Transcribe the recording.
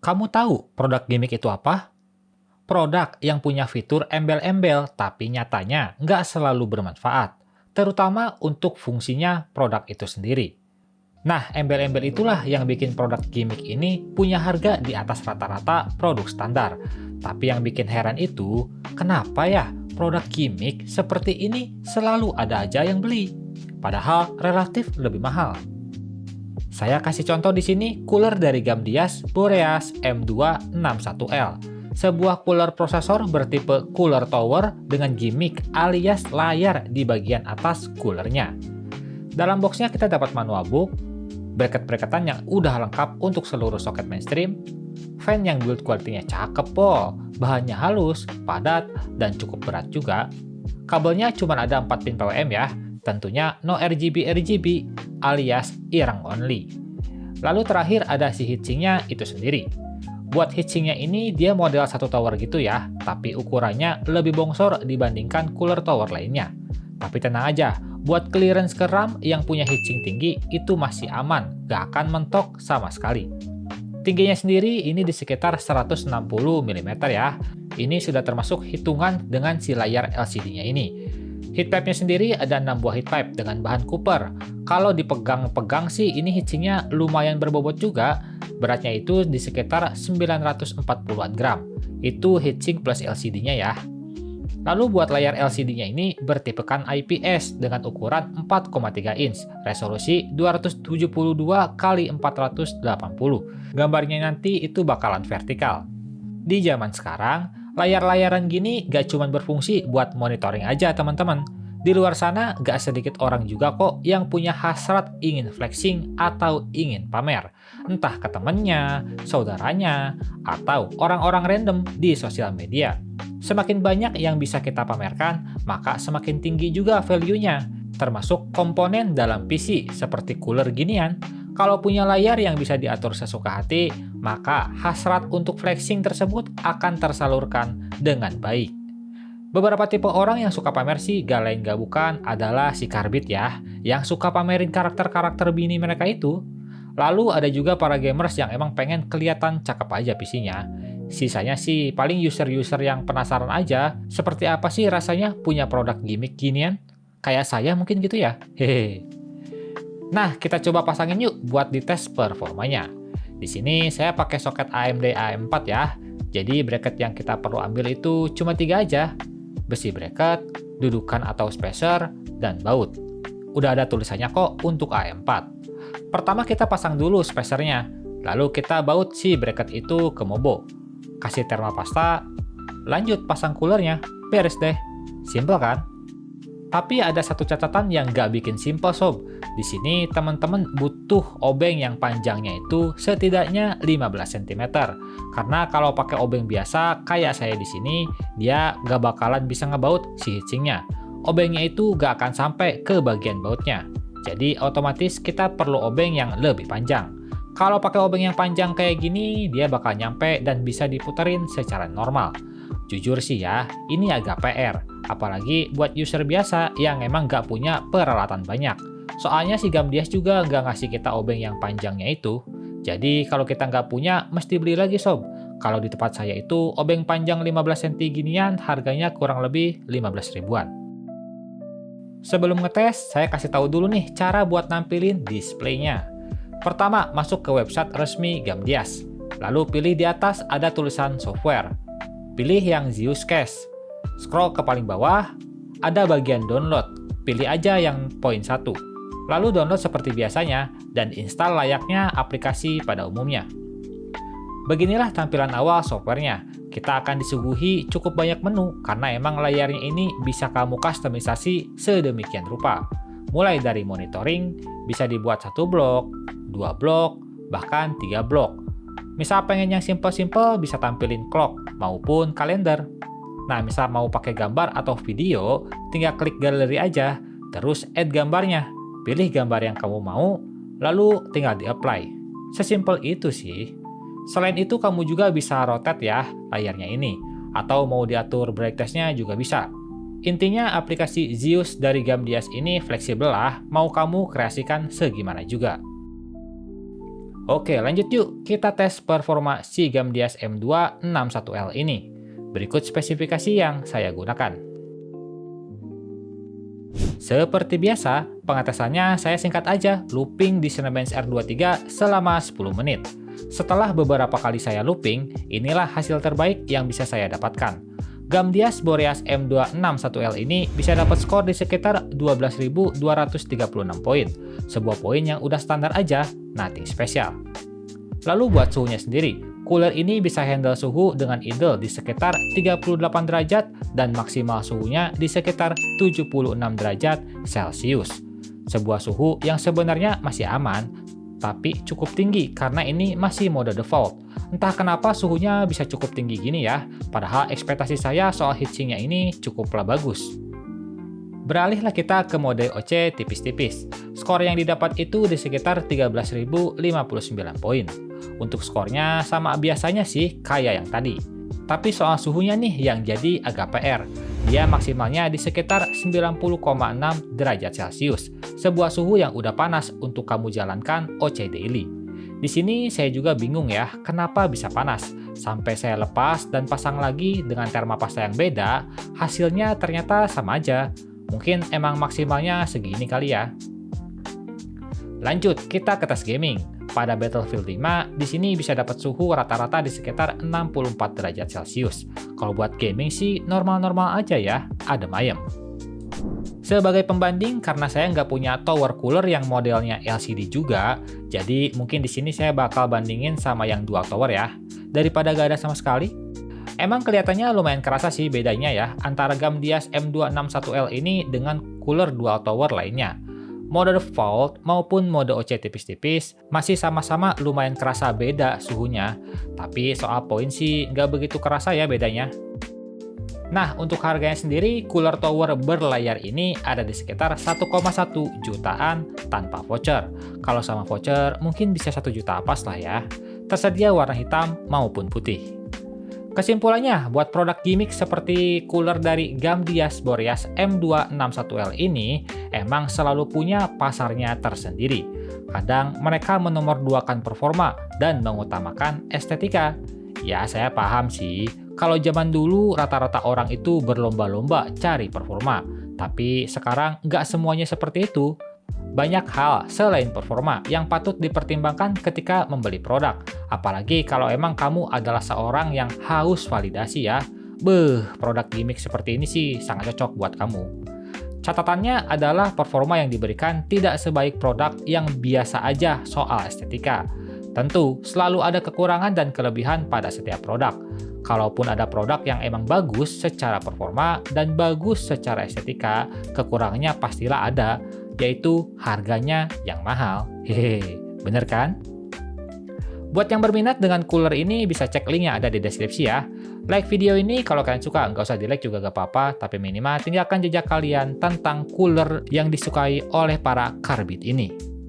Kamu tahu produk gimmick itu apa? Produk yang punya fitur embel-embel tapi nyatanya nggak selalu bermanfaat, terutama untuk fungsinya produk itu sendiri. Nah, embel-embel itulah yang bikin produk gimmick ini punya harga di atas rata-rata produk standar. Tapi yang bikin heran itu, kenapa ya produk gimmick seperti ini selalu ada aja yang beli? Padahal relatif lebih mahal. Saya kasih contoh di sini cooler dari Gamdias Boreas M261L. Sebuah cooler prosesor bertipe cooler tower dengan gimmick alias layar di bagian atas coolernya. Dalam boxnya kita dapat manual book, bracket-bracketan yang udah lengkap untuk seluruh soket mainstream, fan yang build quality-nya cakep po, bahannya halus, padat, dan cukup berat juga. Kabelnya cuma ada 4 pin PWM ya, tentunya no RGB alias irang only. Lalu terakhir ada si heatsinknya itu sendiri. Buat heatsinknya ini dia model satu tower gitu ya, tapi ukurannya lebih bongsor dibandingkan cooler tower lainnya. Tapi tenang aja, buat clearance ke RAM yang punya heatsink tinggi itu masih aman, gak akan mentok sama sekali. Tingginya sendiri ini di sekitar 160 mm ya. Ini sudah termasuk hitungan dengan si layar LCD-nya ini. Heatpipe-nya sendiri ada 6 buah heatpipe dengan bahan copper. Kalau dipegang-pegang sih ini heatsinknya lumayan berbobot juga. Beratnya itu di sekitar 940-an gram. Itu heatsink plus LCD-nya ya. Lalu buat layar LCD-nya ini bertipekan IPS dengan ukuran 4,3 inch, resolusi 272 x 480. Gambarnya nanti itu bakalan vertikal. Di zaman sekarang, layar-layaran gini gak cuma berfungsi buat monitoring aja teman-teman. Di luar sana gak sedikit orang juga kok yang punya hasrat ingin flexing atau ingin pamer. Entah ke temennya, saudaranya, atau orang-orang random di sosial media. Semakin banyak yang bisa kita pamerkan, maka semakin tinggi juga value-nya. Termasuk komponen dalam PC seperti cooler ginian. Kalau punya layar yang bisa diatur sesuka hati, maka hasrat untuk flexing tersebut akan tersalurkan dengan baik. Beberapa tipe orang yang suka pamer sih gak lain gak bukan adalah si Karbit ya, yang suka pamerin karakter-karakter bini mereka itu. Lalu ada juga para gamers yang emang pengen kelihatan cakep aja PC-nya. Sisanya sih paling user-user yang penasaran aja, seperti apa sih rasanya punya produk gimmick ginian? Kayak saya mungkin gitu ya, hehe. Nah, kita coba pasangin yuk buat dites performanya. Di sini saya pakai soket AMD AM4 ya. Jadi bracket yang kita perlu ambil itu cuma 3 aja. Besi bracket, dudukan atau spacer, dan baut. Udah ada tulisannya kok untuk AM4. Pertama kita pasang dulu spacernya, lalu kita baut si bracket itu ke mobo. Kasih thermopasta, lanjut pasang coolernya, beres deh. Simple kan? Tapi ada satu catatan yang gak bikin simple sob. Di sini teman-teman butuh obeng yang panjangnya itu setidaknya 15 cm. Karena kalau pakai obeng biasa kayak saya di sini, dia gak bakalan bisa ngebaut si heatsinknya. Obengnya itu gak akan sampai ke bagian bautnya. Jadi otomatis kita perlu obeng yang lebih panjang. Kalau pakai obeng yang panjang kayak gini, dia bakal nyampe dan bisa diputerin secara normal. Jujur sih ya, ini agak PR. Apalagi buat user biasa yang emang gak punya peralatan banyak. Soalnya si Gamdias juga gak ngasih kita obeng yang panjangnya itu. Jadi kalau kita nggak punya, mesti beli lagi sob. Kalau di tempat saya itu, obeng panjang 15 cm ginian harganya kurang lebih 15 ribuan. Sebelum ngetes, saya kasih tahu dulu nih cara buat nampilin displaynya. Pertama, masuk ke website resmi Gamdias. Lalu pilih di atas ada tulisan software. Pilih yang Zeus Case. Scroll ke paling bawah, ada bagian download. Pilih aja yang poin 1. Lalu download seperti biasanya dan install layaknya aplikasi pada umumnya. Beginilah tampilan awal softwarenya. Kita akan disuguhi cukup banyak menu karena emang layarnya ini bisa kamu customisasi sedemikian rupa. Mulai dari monitoring, bisa dibuat 1 blok, 2 blok, bahkan 3 blok. Misal pengen yang simple-simple bisa tampilin clock maupun kalender. Nah, misal mau pakai gambar atau video, tinggal klik galeri aja, terus add gambarnya. Pilih gambar yang kamu mau, lalu tinggal di-apply. Sesimpel itu sih. Selain itu, kamu juga bisa rotate ya layarnya ini, atau mau diatur brightness-nya juga bisa. Intinya aplikasi Zeus dari Gamdias ini fleksibel lah, mau kamu kreasikan segimana juga. Oke, lanjut yuk. Kita tes performa si Gamdias M261L ini. Berikut spesifikasi yang saya gunakan. Seperti biasa, pengetesannya saya singkat aja, looping di Cinebench R23 selama 10 menit. Setelah beberapa kali saya looping, inilah hasil terbaik yang bisa saya dapatkan. Gamdias Boreas M261L ini bisa dapat skor di sekitar 12.236 poin. Sebuah poin yang udah standar aja, nothing spesial. Lalu buat suhunya sendiri, cooler ini bisa handle suhu dengan idle di sekitar 38 derajat dan maksimal suhunya di sekitar 76 derajat Celcius. Sebuah suhu yang sebenarnya masih aman, tapi cukup tinggi karena ini masih mode default. Entah kenapa suhunya bisa cukup tinggi gini ya, padahal ekspektasi saya soal heatsinknya ini cukuplah bagus. Beralihlah kita ke mode OC tipis-tipis. Skor yang didapat itu di sekitar 13.059 poin. Untuk skornya sama biasanya sih kayak yang tadi. Tapi soal suhunya nih yang jadi agak PR. Dia maksimalnya di sekitar 90,6 derajat Celcius. Sebuah suhu yang udah panas untuk kamu jalankan OC daily. Di sini saya juga bingung ya, kenapa bisa panas? Sampai saya lepas dan pasang lagi dengan termopasta yang beda, hasilnya ternyata sama aja. Mungkin emang maksimalnya segini kali ya. Lanjut, kita ke tes gaming. Pada Battlefield 5, di sini bisa dapat suhu rata-rata di sekitar 64 derajat Celcius. Kalau buat gaming sih normal-normal aja ya, adem ayem. Sebagai pembanding, karena saya nggak punya tower cooler yang modelnya LCD juga, jadi mungkin di sini saya bakal bandingin sama yang dual tower ya, daripada nggak ada sama sekali. Emang kelihatannya lumayan kerasa sih bedanya ya, antara Gamdias M261L ini dengan cooler dual tower lainnya. Mode default maupun mode OC tipis-tipis masih sama-sama lumayan kerasa beda suhunya, tapi soal poin sih nggak begitu kerasa ya bedanya. Nah, untuk harganya sendiri, cooler tower berlayar ini ada di sekitar 1,1 jutaan tanpa voucher. Kalau sama voucher, mungkin bisa 1 juta pas lah ya. Tersedia warna hitam maupun putih. Kesimpulannya, buat produk gimmick seperti cooler dari Gamdias Boreas M261L ini emang selalu punya pasarnya tersendiri. Kadang mereka menomorduakan performa dan mengutamakan estetika. Ya, saya paham sih. Kalau zaman dulu rata-rata orang itu berlomba-lomba cari performa, tapi sekarang nggak semuanya seperti itu. Banyak hal selain performa yang patut dipertimbangkan ketika membeli produk, apalagi kalau emang kamu adalah seorang yang haus validasi ya. Produk gimmick seperti ini sih sangat cocok buat kamu. Catatannya adalah performa yang diberikan tidak sebaik produk yang biasa aja soal estetika. Tentu, selalu ada kekurangan dan kelebihan pada setiap produk. Kalaupun ada produk yang emang bagus secara performa dan bagus secara estetika, kekurangannya pastilah ada, yaitu harganya yang mahal. Hehehe, bener kan? Buat yang berminat dengan cooler ini bisa cek linknya ada di deskripsi ya. Like video ini kalau kalian suka, nggak usah di like juga gak apa-apa, tapi minimal tinggalkan jejak kalian tentang cooler yang disukai oleh para karbit ini.